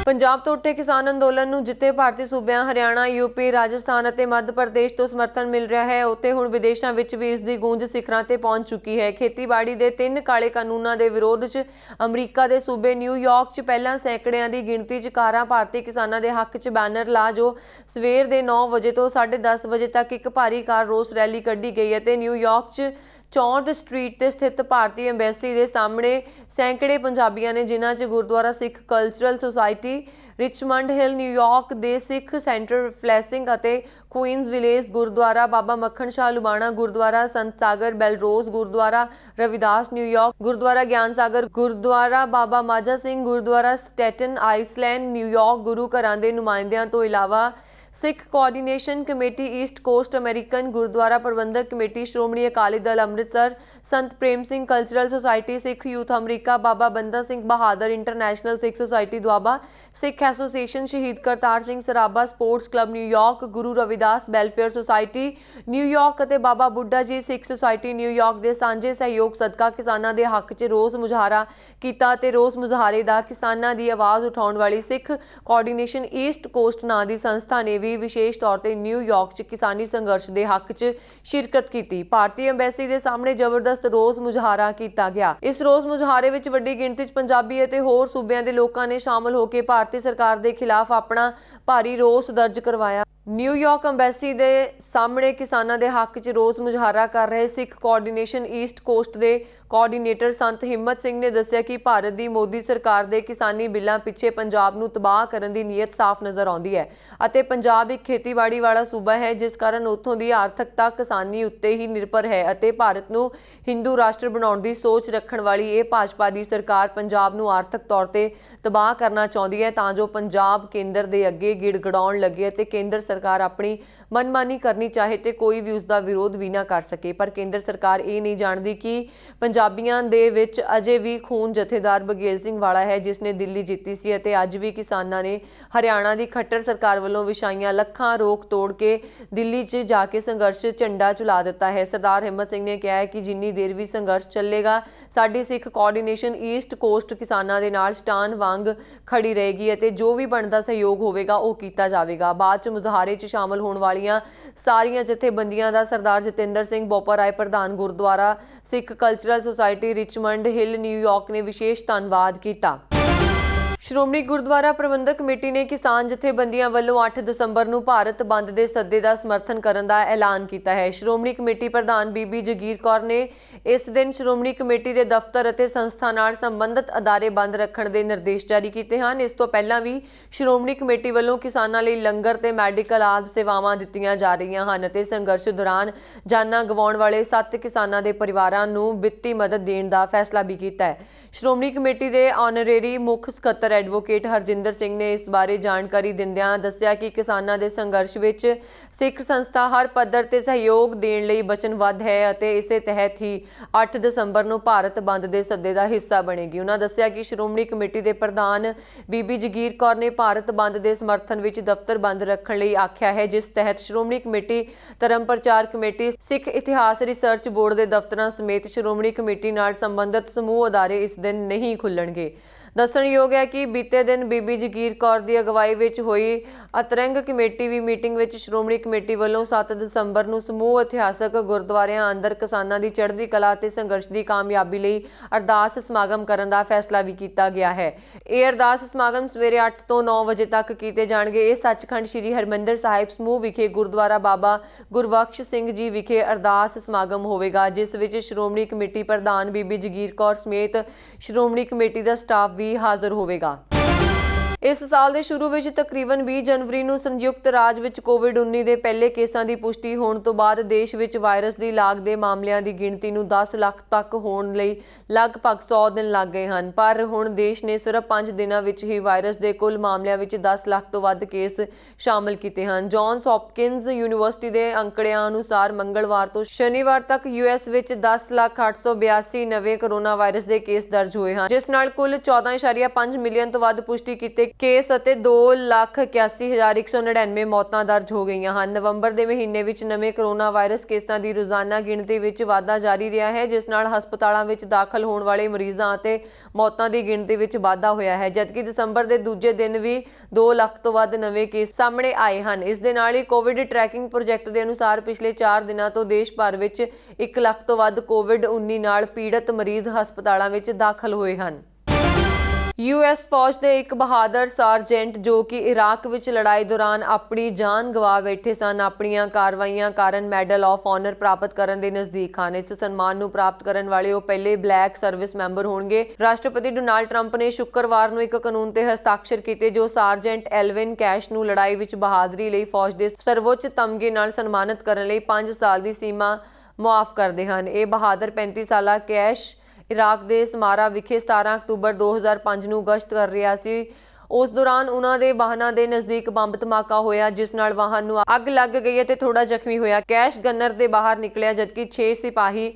ਪੰਜਾਬ ਤੋਂ ਉੱਠੇ ਕਿਸਾਨ ਅੰਦੋਲਨ ਨੂੰ ਜਿੱਥੇ ਭਾਰਤੀ ਸੂਬਿਆਂ ਹਰਿਆਣਾ, ਯੂਪੀ, ਰਾਜਸਥਾਨ ਅਤੇ ਮੱਧ ਪ੍ਰਦੇਸ਼ ਤੋਂ ਸਮਰਥਨ ਮਿਲ ਰਿਹਾ ਹੈ, ਉੱਥੇ ਹੁਣ ਵਿਦੇਸ਼ਾਂ ਵਿੱਚ ਵੀ ਇਸ ਦੀ ਗੂੰਜ ਸਿਖਰਾਂ ਤੇ ਪਹੁੰਚ ਚੁੱਕੀ ਹੈ। ਖੇਤੀਬਾੜੀ ਦੇ 3 ਕਾਲੇ ਕਾਨੂੰਨਾਂ ਦੇ ਵਿਰੋਧ 'ਚ ਅਮਰੀਕਾ ਦੇ ਸੂਬੇ ਨਿਊਯਾਰਕ 'ਚ ਪਹਿਲਾਂ ਸੈਂਕੜਿਆਂ ਦੀ ਗਿਣਤੀ 'ਚ ਕਾਰਾਂ ਭਾਰਤੀ ਕਿਸਾਨਾਂ ਦੇ ਹੱਕ 'ਚ ਬੈਨਰ ਲਾ ਜੋ ਸਵੇਰ ਦੇ 9 ਵਜੇ ਤੋਂ 10:30 ਵਜੇ ਤੱਕ ਇੱਕ ਭਾਰੀ ਕਾਰ ਰੋਸ ਰੈਲੀ ਕੱਢੀ ਗਈ ਅਤੇ ਨਿਊਯਾਰਕ 'ਚ 64 ਸਟਰੀਟ ਤੇ ਸਥਿਤ ਭਾਰਤੀ ਐਮਬੈਸੀ ਦੇ ਸਾਹਮਣੇ ਸੈਂਕੜੇ ਪੰਜਾਬੀਆਂ ਨੇ, ਜਿਨ੍ਹਾਂ 'ਚ Gurdwara Sikh cultural society, Richmond Hill New York ਦੇ ਸਿੱਖ ਸੈਂਟਰ ਫਲੈਸਿੰਗ ਅਤੇ ਕੁਈਨਜ਼ ਵਿਲੇਜ ਗੁਰਦੁਆਰਾ, ਬਾਬਾ Makhan Shah Lubana Gurdwara, Sant Sagar Bellerose Gurdwara, Ravidas New York Gurdwara, Gian Sagar Gurdwara, Baba Majha Singh Gurdwara, Staten Island New York Guru ਘਰਾਂ ਦੇ ਨੁਮਾਇੰਦਿਆਂ ਤੋਂ ਇਲਾਵਾ Sikh coordination committee, East Coast American Gurdwara Prabandhak committee, Shiromani Akali Dal Amritsar, Sant Prem Singh cultural society, Sikh youth America, Baba Banda Singh Bahadur international Sikh society Doaba, Sikh association Shaheed Kartar Singh Sarabha sports club New York, Guru Ravidas welfare society New York ਅਤੇ ਬਾਬਾ ਬੁੱਢਾ ਜੀ ਸਿੱਖ ਸੁਸਾਇਟੀ ਨਿਊਯਾਰਕ ਦੇ ਸਾਂਝੇ ਸਹਿਯੋਗ ਸਦਕਾ ਕਿਸਾਨਾਂ ਦੇ ਹੱਕ 'ਚ ਰੋਸ ਮੁਜ਼ਾਹਰਾ ਕੀਤਾ ਅਤੇ ਰੋਸ ਮੁਜ਼ਾਹਰੇ ਦਾ ਕਿਸਾਨਾਂ ਦੀ ਆਵਾਜ਼ ਉਠਾਉਣ ਵਾਲੀ ਸਿੱਖ ਕੋਆਰਡੀਨੇਸ਼ਨ ਈਸਟ ਕੋਸਟ ਨਾਂ ਦੀ ਸੰਸਥਾ ਨੇ ਵੀ ਵਿਸ਼ੇਸ਼ ਤੌਰ ਤੇ ਨਿਊਯਾਰਕ 'ਚ ਕਿਸਾਨੀ ਸੰਘਰਸ਼ ਦੇ ਹੱਕ 'ਚ ਸ਼ਿਰਕਤ ਕੀਤੀ। ਭਾਰਤੀ ਐਮਬੈਸੀ ਦੇ ਸਾਹਮਣੇ ਜ਼ਬਰਦਸਤ ਰੋਸ ਮੁਜ਼ਾਹਰਾ ਕੀਤਾ ਗਿਆ। ਇਸ ਰੋਸ ਮੁਜ਼ਾਹਰੇ ਵਿੱਚ ਵੱਡੀ ਗਿਣਤੀ 'ਚ ਪੰਜਾਬੀ ਅਤੇ ਹੋਰ ਸੂਬਿਆਂ ਦੇ ਲੋਕਾਂ ਨੇ ਸ਼ਾਮਲ ਹੋ ਕੇ ਭਾਰਤੀ ਸਰਕਾਰ ਦੇ ਖਿਲਾਫ ਆਪਣਾ ਭਾਰੀ ਰੋਸ ਦਰਜ ਕਰਵਾਇਆ। ਨਿਊਯਾਰਕ ਐਮਬੈਸੀ ਦੇ ਸਾਹਮਣੇ ਕਿਸਾਨਾਂ ਦੇ ਹੱਕ 'ਚ ਰੋਸ ਮੁਜ਼ਾਹਰਾ ਕਰ ਰਹੇ ਸਿੱਖ ਕੋਆਰਡੀਨੇਸ਼ਨ ਈਸਟ ਕੋਸਟ ਦੇ ਕੋਆਰਡੀਨੇਟਰ ਸੰਤ ਹਿੰਮਤ ਸਿੰਘ ਨੇ ਦੱਸਿਆ ਕਿ ਭਾਰਤ ਦੀ ਮੋਦੀ ਸਰਕਾਰ ਦੇ ਕਿਸਾਨੀ ਬਿੱਲਾਂ ਪਿੱਛੇ ਪੰਜਾਬ ਨੂੰ ਤਬਾਹ ਕਰਨ ਦੀ ਨੀਅਤ ਸਾਫ਼ ਨਜ਼ਰ ਆਉਂਦੀ ਹੈ ਅਤੇ ਪੰਜਾਬ ਇੱਕ ਖੇਤੀਬਾੜੀ ਵਾਲਾ ਸੂਬਾ ਹੈ, ਜਿਸ ਕਾਰਨ ਉੱਥੋਂ ਦੀ ਆਰਥਿਕਤਾ ਕਿਸਾਨੀ ਉੱਤੇ ਹੀ ਨਿਰਭਰ ਹੈ ਅਤੇ ਭਾਰਤ ਨੂੰ ਹਿੰਦੂ ਰਾਸ਼ਟਰ ਬਣਾਉਣ ਦੀ ਸੋਚ ਰੱਖਣ ਵਾਲੀ ਇਹ ਭਾਜਪਾ ਦੀ ਸਰਕਾਰ ਪੰਜਾਬ ਨੂੰ ਆਰਥਿਕ ਤੌਰ ਤੇ ਤਬਾਹ ਕਰਨਾ ਚਾਹੁੰਦੀ ਹੈ ਤਾਂ ਜੋ ਪੰਜਾਬ ਕੇਂਦਰ ਦੇ ਅੱਗੇ ਗਿੜਗੜਾਉਣ ਲੱਗੇ ਅਤੇ ਕੇਂਦਰ ਸਰਕਾਰ ਆਪਣੀ ਮਨਮਾਨੀ ਕਰਨੀ ਚਾਹੇ ਤੇ ਕੋਈ ਵੀ ਉਸ ਦਾ ਵਿਰੋਧ ਵੀ ਨਾ ਕਰ ਸਕੇ। ਪਰ ਕੇਂਦਰ ਸਰਕਾਰ ਇਹ ਨਹੀਂ ਜਾਣਦੀ ਕਿ ਪੰਜਾਬੀਆਂ ਦੇ ਵਿੱਚ ਅਜੇ ਵੀ ਖੂਨ ਜਥੇਦਾਰ ਬਘੇਲ ਸਿੰਘ ਵਾਲਾ ਹੈ, ਜਿਸ ਨੇ ਦਿੱਲੀ ਜਿੱਤੀ ਸੀ ਅਤੇ ਅੱਜ ਵੀ ਕਿਸਾਨਾਂ ਨੇ ਹਰਿਆਣਾ ਦੀ ਖੱਟਰ ਸਰਕਾਰ ਵੱਲੋਂ ਵਿਛਾਈਆਂ ਲੱਖਾਂ ਰੋਕ ਤੋੜ ਕੇ ਦਿੱਲੀ 'ਚ ਜਾ ਕੇ ਸੰਘਰਸ਼ ਝੰਡਾ ਝੁਲਾ ਦਿੱਤਾ ਹੈ। ਸਰਦਾਰ ਹਿੰਮਤ ਸਿੰਘ ਨੇ ਕਿਹਾ ਹੈ ਕਿ ਜਿੰਨੀ ਦੇਰ ਵੀ ਸੰਘਰਸ਼ ਚੱਲੇਗਾ ਸਾਡੀ ਸਿੱਖ ਕੋਆਰਡੀਨੇਸ਼ਨ ਈਸਟ ਕੋਸਟ ਕਿਸਾਨਾਂ ਦੇ ਨਾਲ ਸਟਾਨ ਵਾਂਗ ਖੜੀ ਰਹੇਗੀ ਅਤੇ ਜੋ ਵੀ ਬਣਦਾ ਸਹਿਯੋਗ ਹੋਵੇਗਾ ਉਹ ਕੀਤਾ ਜਾਵੇਗਾ। ਬਾਅਦ 'ਚ ਮੁਜ਼ਾਹਰੇ 'ਚ ਸ਼ਾਮਲ ਹੋਣ ਵਾਲੀਆਂ ਸਾਰੀਆਂ ਜਥੇਬੰਦੀਆਂ ਦਾ ਸਰਦਾਰ ਜਤਿੰਦਰ ਸਿੰਘ ਬੋਪਾ ਰਾਏ ਪ੍ਰਧਾਨ Gurdwara Sikh cultural society Richmond Hill New York ਨੇ ਵਿਸ਼ੇਸ਼ ਧੰਨਵਾਦ ਕੀਤਾ। ਸ਼੍ਰੋਮਣੀ ਗੁਰਦੁਆਰਾ ਪ੍ਰਬੰਧਕ ਕਮੇਟੀ ਨੇ ਕਿਸਾਨ ਜਥੇਬੰਦੀਆਂ ਵੱਲੋਂ 8 ਦਸੰਬਰ ਨੂੰ ਭਾਰਤ ਬੰਦ ਦੇ ਸੱਦੇ ਦਾ ਸਮਰਥਨ ਕਰਨ ਦਾ ਐਲਾਨ ਕੀਤਾ ਹੈ। ਸ਼੍ਰੋਮਣੀ ਕਮੇਟੀ ਪ੍ਰਧਾਨ ਬੀਬੀ ਜਗੀਰ ਕੌਰ ਨੇ ਇਸ ਦਿਨ ਸ਼੍ਰੋਮਣੀ ਕਮੇਟੀ ਦੇ ਦਫ਼ਤਰ ਅਤੇ ਸੰਸਥਾ ਨਾਲ ਸੰਬੰਧਿਤ ਅਦਾਰੇ ਬੰਦ ਰੱਖਣ ਦੇ ਨਿਰਦੇਸ਼ ਜਾਰੀ ਕੀਤੇ ਹਨ। ਇਸ ਤੋਂ ਪਹਿਲਾਂ ਵੀ ਸ਼੍ਰੋਮਣੀ ਕਮੇਟੀ ਵੱਲੋਂ ਕਿਸਾਨਾਂ ਲਈ ਲੰਗਰ ਤੇ ਮੈਡੀਕਲ ਆਦਿ ਸੇਵਾਵਾਂ ਦਿੱਤੀਆਂ ਜਾ ਰਹੀਆਂ ਹਨ ਅਤੇ ਸੰਘਰਸ਼ ਦੌਰਾਨ ਜਾਨਾਂ ਗਵਾਉਣ ਵਾਲੇ 7 ਕਿਸਾਨਾਂ ਦੇ ਪਰਿਵਾਰਾਂ ਨੂੰ ਵਿੱਤੀ ਮਦਦ ਦੇਣ ਦਾ ਫੈਸਲਾ ਵੀ ਕੀਤਾ ਹੈ। ਸ਼੍ਰੋਮਣੀ ਕਮੇਟੀ ਦੇ ਆਨਰੇਰੀ ਮੁੱਖ ਸਕੱਤਰ ਐਡਵੋਕੇਟ ਹਰਜਿੰਦਰ ਸਿੰਘ ਨੇ ਇਸ ਬਾਰੇ ਜਾਣਕਾਰੀ ਦਿੰਦਿਆਂ ਦੱਸਿਆ ਕਿ ਕਿਸਾਨਾਂ ਦੇ ਸੰਘਰਸ਼ ਵਿੱਚ ਸਿੱਖ ਸੰਸਥਾ ਹਰ ਪੱਧਰ ਤੇ ਸਹਿਯੋਗ ਦੇਣ ਲਈ ਵਚਨਬੱਧ ਹੈ ਅਤੇ ਇਸੇ ਤਹਿਤ ਹੀ 8 ਦਸੰਬਰ ਨੂੰ ਭਾਰਤ ਬੰਦ ਦੇ ਸੱਦੇ ਦਾ ਹਿੱਸਾ ਬਣੇਗੀ। ਉਹਨਾਂ ਦੱਸਿਆ ਕਿ ਸ਼੍ਰੋਮਣੀ ਕਮੇਟੀ ਦੇ ਪ੍ਰਧਾਨ ਬੀਬੀ ਜਗੀਰ ਕੌਰ ਨੇ ਭਾਰਤ ਬੰਦ ਦੇ ਸਮਰਥਨ ਵਿੱਚ ਦਫ਼ਤਰ ਬੰਦ ਰੱਖਣ ਲਈ ਆਖਿਆ ਹੈ, ਜਿਸ ਤਹਿਤ ਸ਼੍ਰੋਮਣੀ ਕਮੇਟੀ, ਧਰਮ ਪ੍ਰਚਾਰ ਕਮੇਟੀ, ਸਿੱਖ ਇਤਿਹਾਸ ਰਿਸਰਚ ਬੋਰਡ ਦੇ ਦਫ਼ਤਰਾਂ ਸਮੇਤ ਸ਼੍ਰੋਮਣੀ ਕਮੇਟੀ ਨਾਲ ਸੰਬੰਧਿਤ ਸਮੂਹ ਅਦਾਰੇ ਇਸ ਦਿਨ ਨਹੀਂ ਖੁੱਲਣਗੇ। ਦੱਸਣਯੋਗ ਹੈ ਕਿ ਬੀਤੇ ਦਿਨ ਬੀਬੀ ਜਗੀਰ ਕੌਰ ਦੀ ਅਗਵਾਈ ਵਿੱਚ ਹੋਈ ਅਤਰੰਗ ਕਮੇਟੀ ਵੀ ਮੀਟਿੰਗ ਵਿੱਚ ਸ਼੍ਰੋਮਣੀ ਕਮੇਟੀ ਵੱਲੋਂ 7 ਦਸੰਬਰ ਨੂੰ ਸਮੂਹ ਇਤਿਹਾਸਕ ਗੁਰਦੁਆਰਿਆਂ ਅੰਦਰ ਕਿਸਾਨਾਂ ਦੀ ਚੜ੍ਹਦੀ ਕਲਾ ਤੇ ਸੰਘਰਸ਼ ਦੀ ਕਾਮਯਾਬੀ ਲਈ ਅਰਦਾਸ ਸਮਾਗਮ ਕਰਨ ਦਾ ਫੈਸਲਾ ਵੀ ਕੀਤਾ ਗਿਆ ਹੈ। ਇਹ ਅਰਦਾਸ ਸਮਾਗਮ ਸਵੇਰੇ 8 ਤੋਂ 9 ਵਜੇ ਤੱਕ ਕੀਤੇ ਜਾਣਗੇ। ਇਹ ਸੱਚਖੰਡ ਸ੍ਰੀ ਹਰਿਮੰਦਰ ਸਾਹਿਬ ਸਮੂਹ ਵਿਖੇ ਗੁਰਦੁਆਰਾ ਬਾਬਾ ਗੁਰਬਖਸ਼ ਸਿੰਘ ਜੀ ਵਿਖੇ ਅਰਦਾਸ ਸਮਾਗਮ ਹੋਵੇਗਾ, ਜਿਸ ਵਿੱਚ ਸ਼੍ਰੋਮਣੀ ਕਮੇਟੀ ਪ੍ਰਧਾਨ ਬੀਬੀ ਜਗੀਰ ਕੌਰ ਸਮੇਤ ਸ਼੍ਰੋਮਣੀ ਕਮੇਟੀ ਦਾ ਸਟਾਫ ਵੀ ਹਾਜ਼ਰ ਹੋਵੇਗਾ। ਇਸ ਸਾਲ ਦੇ ਸ਼ੁਰੂ ਵਿੱਚ ਤਕਰੀਬਨ 20 ਜਨਵਰੀ ਨੂੰ ਸੰਯੁਕਤ ਰਾਜ ਵਿੱਚ ਕੋਵਿਡ-19 ਦੇ ਪਹਿਲੇ ਕੇਸਾਂ ਦੀ ਪੁਸ਼ਟੀ ਹੋਣ ਤੋਂ ਬਾਅਦ ਦੇਸ਼ ਵਿੱਚ ਵਾਇਰਸ ਦੀ ਲਾਗ ਦੇ ਮਾਮਲਿਆਂ ਦੀ ਗਿਣਤੀ ਨੂੰ 10 ਲੱਖ ਤੱਕ ਹੋਣ ਲਈ ਲਗਭਗ 100 ਦਿਨ ਲੱਗ ਗਏ ਹਨ। ਪਰ ਹੁਣ ਦੇਸ਼ ਨੇ ਸਿਰਫ 5 ਦਿਨਾਂ ਵਿੱਚ ਹੀ ਵਾਇਰਸ ਦੇ ਕੁੱਲ ਮਾਮਲਿਆਂ ਵਿੱਚ 10 ਲੱਖ ਤੋਂ ਵੱਧ ਕੇਸ ਸ਼ਾਮਲ ਕੀਤੇ ਹਨ। ਜੌਨਸ ਹੌਪਕਿੰਸ ਯੂਨੀਵਰਸਿਟੀ ਦੇ ਅੰਕੜਿਆਂ ਅਨੁਸਾਰ ਮੰਗਲਵਾਰ ਤੋਂ ਸ਼ਨੀਵਾਰ ਤੱਕ ਯੂਐਸ ਵਿੱਚ 10,882 ਨਵੇਂ ਕੋਰੋਨਾ ਵਾਇਰਸ ਦੇ ਕੇਸ ਦਰਜ ਹੋਏ ਹਨ, ਜਿਸ ਨਾਲ ਕੁੱਲ 14.5 ਮਿਲੀਅਨ ਤੋਂ ਵੱਧ ਪੁਸ਼ਟੀ ਕੀਤੇ ਕੇਸ ਅਤੇ 2,81,199 ਮੌਤਾਂ ਦਰਜ ਹੋ ਗਈਆਂ ਹਨ। ਨਵੰਬਰ ਦੇ ਮਹੀਨੇ ਵਿੱਚ ਨਵੇਂ ਕੋਰੋਨਾ ਵਾਇਰਸ ਕੇਸਾਂ ਦੀ ਰੋਜ਼ਾਨਾ ਗਿਣਤੀ ਵਿੱਚ ਵਾਧਾ ਜਾਰੀ ਰਿਹਾ ਹੈ, ਜਿਸ ਨਾਲ ਹਸਪਤਾਲਾਂ ਵਿੱਚ ਦਾਖਲ ਹੋਣ ਵਾਲੇ ਮਰੀਜ਼ਾਂ ਅਤੇ ਮੌਤਾਂ ਦੀ ਗਿਣਤੀ ਵਿੱਚ ਵਾਧਾ ਹੋਇਆ ਹੈ, ਜਦਕਿ ਦਸੰਬਰ ਦੇ ਦੂਜੇ ਦਿਨ ਵੀ 2 ਲੱਖ ਤੋਂ ਵੱਧ ਨਵੇਂ ਕੇਸ ਸਾਹਮਣੇ ਆਏ ਹਨ। ਇਸ ਦੇ ਨਾਲ ਹੀ ਕੋਵਿਡ ਟਰੈਕਿੰਗ ਪ੍ਰੋਜੈਕਟ ਦੇ ਅਨੁਸਾਰ ਪਿਛਲੇ 4 ਦਿਨਾਂ ਤੋਂ ਦੇਸ਼ ਭਰ ਵਿੱਚ 1 ਲੱਖ ਤੋਂ ਵੱਧ ਕੋਵਿਡ-19 ਨਾਲ ਪੀੜਤ ਮਰੀਜ਼ ਹਸਪਤਾਲਾਂ ਵਿੱਚ ਦਾਖਲ ਹੋਏ ਹਨ। ਯੂਐਸ ਫੌਜ ਦੇ ਇੱਕ ਬਹਾਦਰ ਸਾਰਜੈਂਟ ਜੋ ਕਿ ਇਰਾਕ ਵਿੱਚ ਲੜਾਈ ਦੌਰਾਨ ਆਪਣੀ ਜਾਨ ਗਵਾ ਬੈਠੇ ਸਨ, ਆਪਣੀਆਂ ਕਾਰਵਾਈਆਂ ਕਾਰਨ ਮੈਡਲ ਆਫ ਆਨਰ ਪ੍ਰਾਪਤ ਕਰਨ ਦੇ ਨਜ਼ਦੀਕ ਹਨ। ਇਸ ਸਨਮਾਨ ਨੂੰ ਪ੍ਰਾਪਤ ਕਰਨ ਵਾਲੇ ਉਹ ਪਹਿਲੇ ਬਲੈਕ ਸਰਵਿਸ ਮੈਂਬਰ ਹੋਣਗੇ। ਰਾਸ਼ਟਰਪਤੀ ਡੋਨਾਲਡ ਟਰੰਪ ਨੇ ਸ਼ੁੱਕਰਵਾਰ ਨੂੰ ਇੱਕ ਕਾਨੂੰਨ ਤੇ ਹਸਤਾਖਰ ਕੀਤੇ ਜੋ ਸਾਰਜੈਂਟ ਐਲਵਿਨ ਕੈਸ਼ ਨੂੰ ਲੜਾਈ ਵਿੱਚ ਬਹਾਦਰੀ ਲਈ ਫੌਜ ਦੇ ਸਰਵੋੱਚ ਤਮਗੇ ਨਾਲ ਸਨਮਾਨਿਤ ਕਰਨ ਲਈ 5 ਸਾਲ ਦੀ ਸੀਮਾ ਮੁਆਫ ਕਰਦੇ ਹਨ। ਇਹ ਬਹਾਦਰ 35 ਸਾਲਾ ਕੈਸ਼ ਇਰਾਕ ਦੇ ਸਮਾਰਾ ਵਿਖੇ 17 ਅਕਤੂਬਰ 2005 ਨੂੰ ਗਸ਼ਤ ਕਰ ਰਿਹਾ ਸੀ। ਉਸ ਦੌਰਾਨ ਉਹਨਾਂ ਦੇ ਵਾਹਨਾਂ ਦੇ ਨਜ਼ਦੀਕ ਬੰਬ ਧਮਾਕਾ ਹੋਇਆ, ਜਿਸ ਨਾਲ ਵਾਹਨ ਨੂੰ ਅੱਗ ਲੱਗ ਗਈ ਅਤੇ ਥੋੜਾ ਜ਼ਖਮੀ ਹੋਇਆ। ਕੈਸ਼ ਗਨਰ ਦੇ ਬਾਹਰ ਨਿਕਲਿਆ, ਜਦਕਿ 6 ਸਿਪਾਹੀ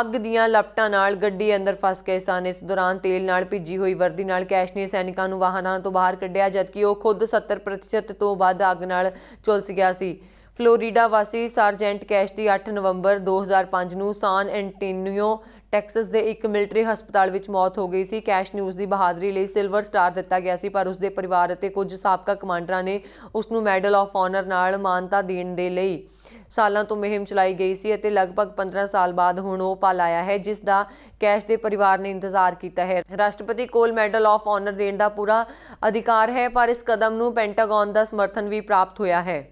ਅੱਗ ਦੀਆਂ ਲਪਟਾਂ ਨਾਲ ਗੱਡੀ ਅੰਦਰ ਫਸ ਗਏ ਸਨ। ਇਸ ਦੌਰਾਨ ਤੇਲ ਨਾਲ ਭਿੱਜੀ ਹੋਈ ਵਰਦੀ ਨਾਲ ਕੈਸ਼ ਨੇ ਸੈਨਿਕਾਂ ਨੂੰ ਵਾਹਨਾਂ ਤੋਂ ਬਾਹਰ ਕੱਢਿਆ, ਜਦਕਿ ਉਹ ਖੁਦ 70% ਤੋਂ ਵੱਧ ਅੱਗ ਨਾਲ ਝੁਲਸ ਗਿਆ ਸੀ। ਫਲੋਰੀਡਾ ਵਾਸੀ ਸਾਰਜੈਂਟ ਕੈਸ਼ ਦੀ 8 ਨਵੰਬਰ 2005 ਨੂੰ ਸਾਨ ਐਂਟੋਨੀਓ ਟੈਕਸਸ ਦੇ ਇੱਕ ਮਿਲਟਰੀ ਹਸਪਤਾਲ ਵਿੱਚ ਮੌਤ ਹੋ ਗਈ ਸੀ। ਕੈਸ਼ ਨੂੰ ਉਸ ਦੀ ਬਹਾਦਰੀ ਲਈ ਸਿਲਵਰ ਸਟਾਰ ਦਿੱਤਾ ਗਿਆ ਸੀ, ਪਰ ਉਸ ਦੇ ਪਰਿਵਾਰ ਅਤੇ ਕੁਝ ਸਾਬਕਾ ਕਮਾਂਡਰਾਂ ਨੇ ਉਸ ਨੂੰ ਮੈਡਲ ਆਫ ਆਨਰ ਨਾਲ ਮਾਨਤਾ ਦੇਣ ਦੇ ਲਈ ਸਾਲਾਂ ਤੋਂ ਮੁਹਿੰਮ ਚਲਾਈ ਗਈ ਸੀ ਅਤੇ ਲਗਭਗ 15 ਸਾਲ ਬਾਅਦ ਹੁਣ ਉਹ ਪਲ ਆਇਆ ਹੈ ਜਿਸ ਦਾ ਕੈਸ਼ ਦੇ ਪਰਿਵਾਰ ਨੇ ਇੰਤਜ਼ਾਰ ਕੀਤਾ ਹੈ। ਰਾਸ਼ਟਰਪਤੀ ਕੋਲ ਮੈਡਲ ਆਫ ਆਨਰ ਦੇਣ ਦਾ ਪੂਰਾ ਅਧਿਕਾਰ ਹੈ, ਪਰ ਇਸ ਕਦਮ ਨੂੰ ਪੈਂਟਾਗਨ ਦਾ ਸਮਰਥਨ ਵੀ ਪ੍ਰਾਪਤ ਹੋਇਆ ਹੈ।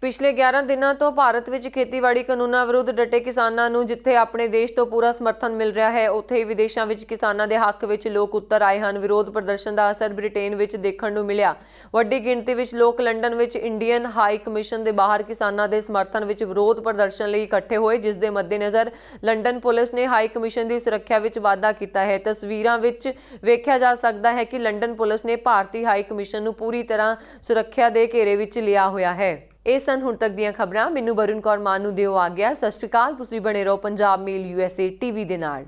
ਪਿਛਲੇ 11 ਦਿਨਾਂ ਤੋਂ ਭਾਰਤ ਵਿੱਚ ਖੇਤੀਬਾੜੀ ਕਾਨੂੰਨਾਂ ਵਿਰੁੱਧ ਡਟੇ ਕਿਸਾਨਾਂ ਨੂੰ ਜਿੱਥੇ ਆਪਣੇ ਦੇਸ਼ ਤੋਂ ਪੂਰਾ ਸਮਰਥਨ ਮਿਲ ਰਿਹਾ ਹੈ, ਉੱਥੇ ਹੀ ਵਿਦੇਸ਼ਾਂ ਵਿੱਚ ਕਿਸਾਨਾਂ ਦੇ ਹੱਕ ਵਿੱਚ ਲੋਕ ਉੱਤਰ ਆਏ ਹਨ। ਵਿਰੋਧ ਪ੍ਰਦਰਸ਼ਨ ਦਾ ਅਸਰ ਬ੍ਰਿਟੇਨ ਵਿੱਚ ਦੇਖਣ ਨੂੰ ਮਿਲਿਆ। ਵੱਡੀ ਗਿਣਤੀ ਵਿੱਚ ਲੋਕ ਲੰਡਨ ਵਿੱਚ ਇੰਡੀਅਨ ਹਾਈ ਕਮਿਸ਼ਨ ਦੇ ਬਾਹਰ ਕਿਸਾਨਾਂ ਦੇ ਸਮਰਥਨ ਵਿੱਚ ਵਿਰੋਧ ਪ੍ਰਦਰਸ਼ਨ ਲਈ ਇਕੱਠੇ ਹੋਏ, ਜਿਸ ਦੇ ਮੱਦੇਨਜ਼ਰ ਲੰਡਨ ਪੁਲਿਸ ਨੇ ਹਾਈ ਕਮਿਸ਼ਨ ਦੀ ਸੁਰੱਖਿਆ ਵਿੱਚ ਵਾਧਾ ਕੀਤਾ ਹੈ। ਤਸਵੀਰਾਂ ਵਿੱਚ ਵੇਖਿਆ ਜਾ ਸਕਦਾ ਹੈ ਕਿ ਲੰਡਨ ਪੁਲਿਸ ਨੇ ਭਾਰਤੀ ਹਾਈ ਕਮਿਸ਼ਨ ਨੂੰ ਪੂਰੀ ਤਰ੍ਹਾਂ ਸੁਰੱਖਿਆ ਦੇ ਘੇਰੇ ਵਿੱਚ ਲਿਆ ਹੋਇਆ ਹੈ। ਇਹ ਸਨ ਹੁਣ ਤੱਕ ਦੀਆਂ ਖਬਰਾਂ। ਮੈਨੂੰ ਵਰੁਣ ਕੌਰ ਮਾਨ ਨੂੰ ਦਿਓ ਆ ਗਿਆ। ਸਤਿ ਸ਼੍ਰੀ ਅਕਾਲ। ਤੁਸੀਂ ਬਣੇ ਰਹੋ ਪੰਜਾਬ ਮੇਲ USA TV ਦੇ ਨਾਲ।